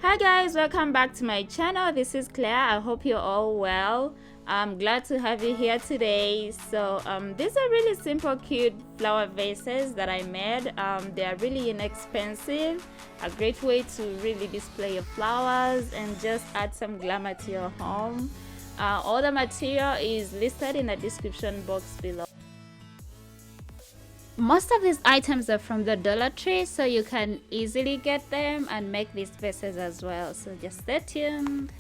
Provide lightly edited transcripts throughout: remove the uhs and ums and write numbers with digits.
Hi guys, welcome back to my channel. This is Claire. I hope you're all well. I'm glad to have you here today. So these are really simple cute flower vases that I made. They are really inexpensive, a great way to really display your flowers and just add some glamour to your home. All the material is listed in the description box below. Most of these items are from the Dollar Tree, so you can easily get them and make these vases as well. So just stay tuned.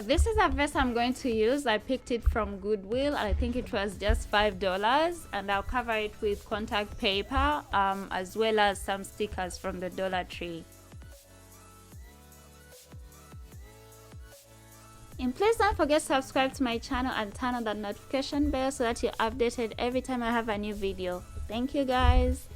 This is a vase I'm going to use. I picked it from Goodwill. I think it was just $5, and I'll cover it with contact paper as well as some stickers from the Dollar Tree. And please don't forget to subscribe to my channel and turn on that notification bell so that you're updated every time I have a new video. Thank you guys.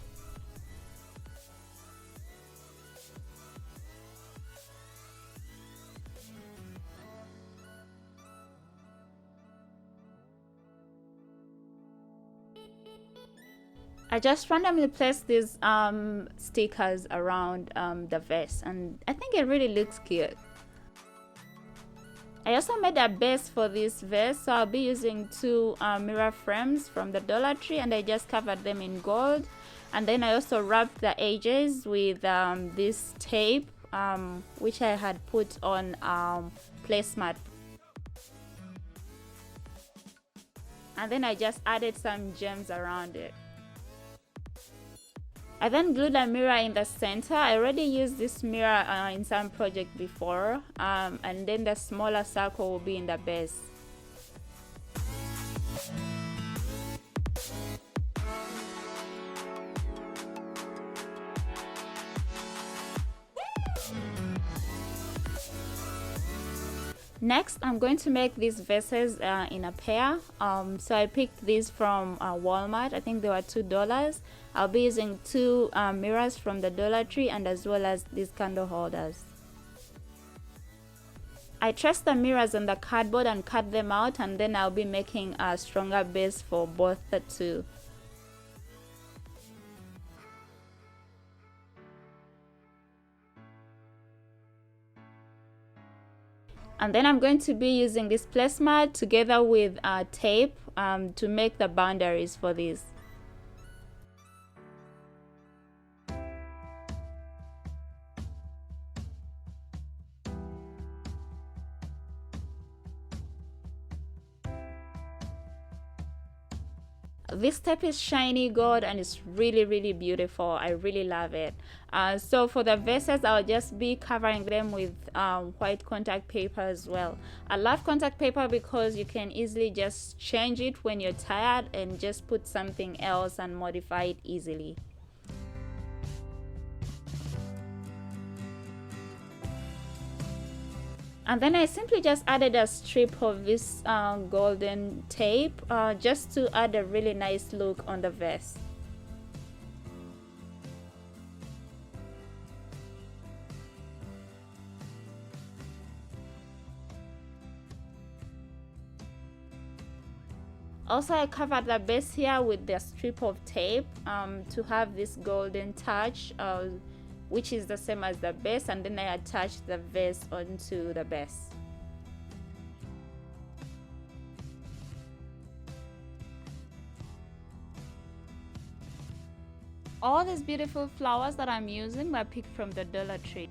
I just randomly placed these stickers around the vase, and I think it really looks cute. I also made a base for this vase, so I'll be using two mirror frames from the Dollar Tree, and I just covered them in gold. And then I also wrapped the edges with this tape, which I had put on placemat. And then I just added some gems around it. I then glued a mirror in the center. I already used this mirror in some project before, and then the smaller circle will be in the base. Next, I'm going to make these vases in a pair. So I picked these from Walmart. I think they were $2. I'll be using two mirrors from the Dollar Tree and as well as these candle holders. I traced the mirrors on the cardboard and cut them out, and then I'll be making a stronger base for both the two. And then I'm going to be using this placemat together with tape to make the boundaries for these. This tape is shiny gold and it's really beautiful. I really love it. So for the vases, I'll just be covering them with white contact paper as well. I love contact paper because you can easily just change it when you're tired and just put something else and modify it easily. And then I simply just added a strip of this golden tape just to add a really nice look on the vase. Also, I covered the base here with the strip of tape to have this golden touch, which is the same as the base, and then I attached the vase onto the base. All these beautiful flowers that I'm using were picked from the Dollar Tree.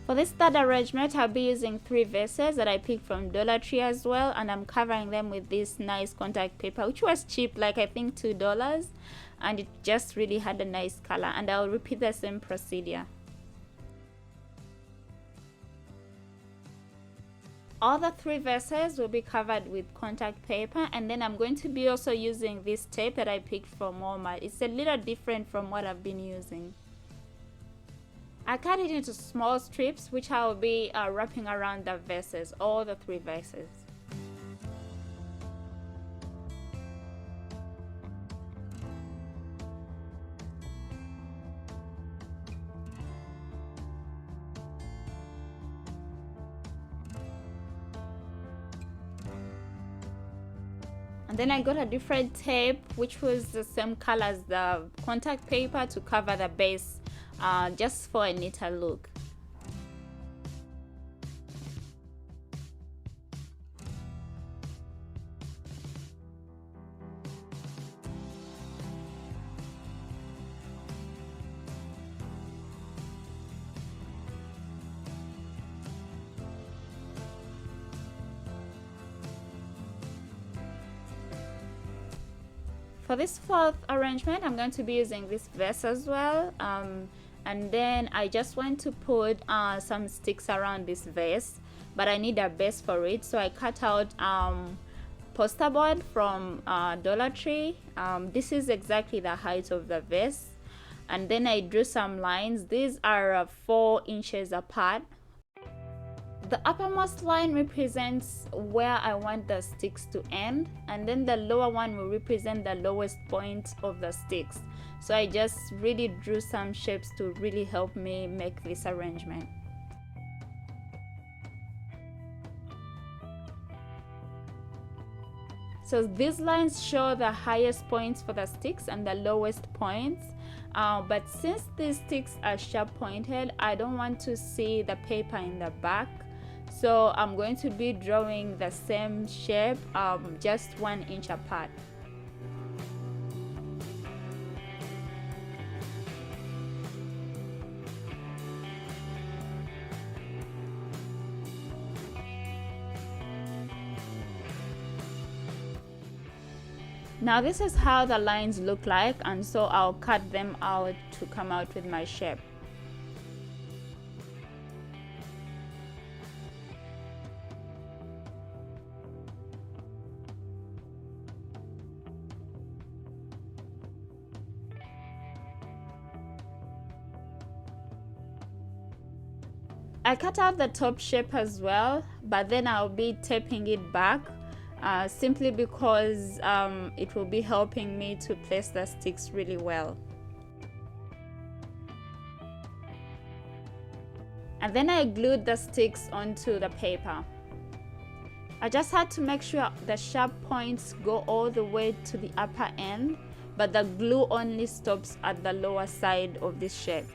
For this third arrangement, I'll be using 3 vases that I picked from Dollar Tree as well, and I'm covering them with this nice contact paper, which was cheap, like I think $2, and it just really had a nice color. And I'll repeat the same procedure. All the 3 vases will be covered with contact paper, and then I'm going to be also using this tape that I picked from Walmart. It's a little different from what I've been using. I cut it into small strips, which I will be wrapping around the vases, all the 3 vases. Then I got a different tape which was the same color as the contact paper to cover the base, just for a neater look. For this fourth arrangement, I'm going to be using this vase as well, and then I just want to put some sticks around this vase, but I need a base for it, so I cut out poster board from Dollar Tree. This is exactly the height of the vase, and then I drew some lines. These are 4 inches apart. The uppermost line represents where I want the sticks to end, and then the lower one will represent the lowest point of the sticks. So I just really drew some shapes to really help me make this arrangement. So these lines show the highest points for the sticks and the lowest points. But since these sticks are sharp pointed, I don't want to see the paper in the back. So I'm going to be drawing the same shape, just 1 inch apart. Now this is how the lines look like, and so I'll cut them out to come out with my shape. I cut out the top shape as well, but then I'll be taping it back, simply because it will be helping me to place the sticks really well. And then I glued the sticks onto the paper. I just had to make sure the sharp points go all the way to the upper end, but the glue only stops at the lower side of this shape.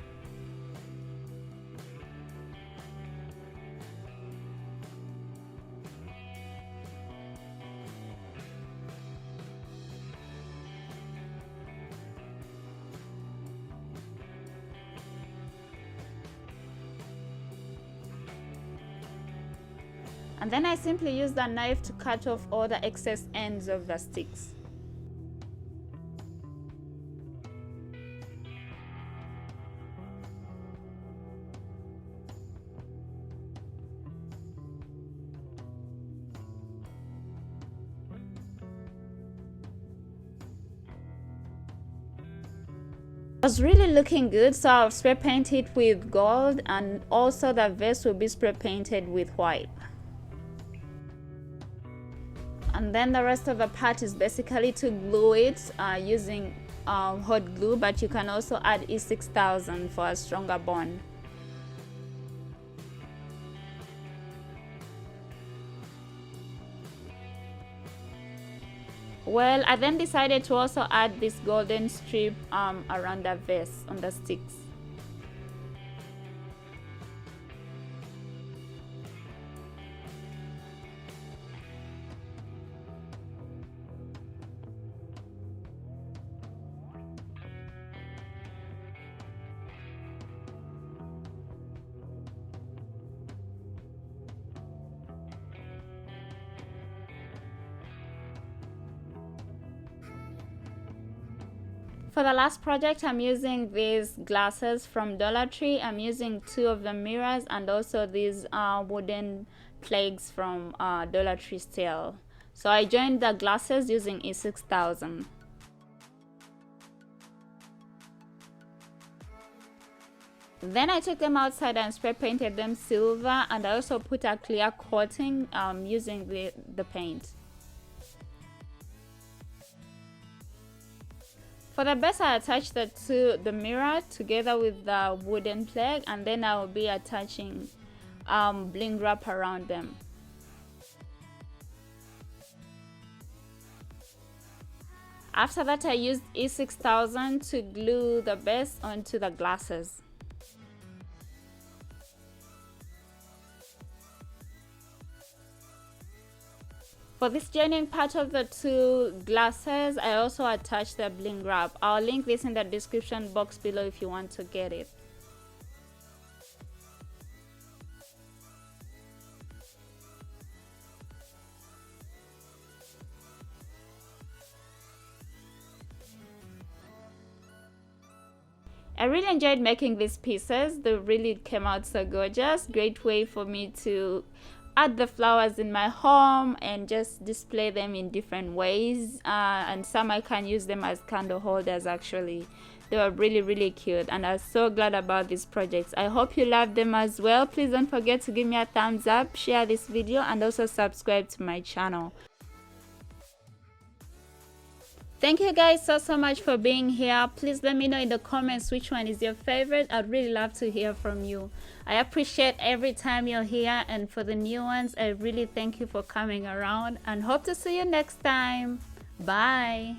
And then I simply use the knife to cut off all the excess ends of the sticks. It was really looking good, so I'll spray paint it with gold, and also the vase will be spray painted with white. And then the rest of the part is basically to glue it using hot glue, but you can also add E6000 for a stronger bond. Well, I then decided to also add this golden strip around the vase on the sticks. For the last project, I'm using these glasses from Dollar Tree. I'm using 2 of the mirrors and also these wooden plagues from Dollar Tree still. So I joined the glasses using E6000. Then I took them outside and spray painted them silver, and I also put a clear coating using the paint. For the base, I attached the mirror together with the wooden plaque, and then I will be attaching bling wrap around them. After that, I used E6000 to glue the base onto the glasses. For this joining part of the two glasses, I also attached the bling wrap. I'll link this in the description box below if you want to get it. I really enjoyed making these pieces. They really came out so gorgeous. Great way for me to add the flowers in my home and just display them in different ways. And some I can use them as candle holders actually. They were really cute, and I'm so glad about these projects. I hope you love them as well. Please don't forget to give me a thumbs up, share this video, and also subscribe to my channel. Thank you guys so much for being here. Please let me know in the comments which one is your favorite. I'd really love to hear from you. I appreciate every time you're here, and for the new ones, I really thank you for coming around and hope to see you next time. Bye.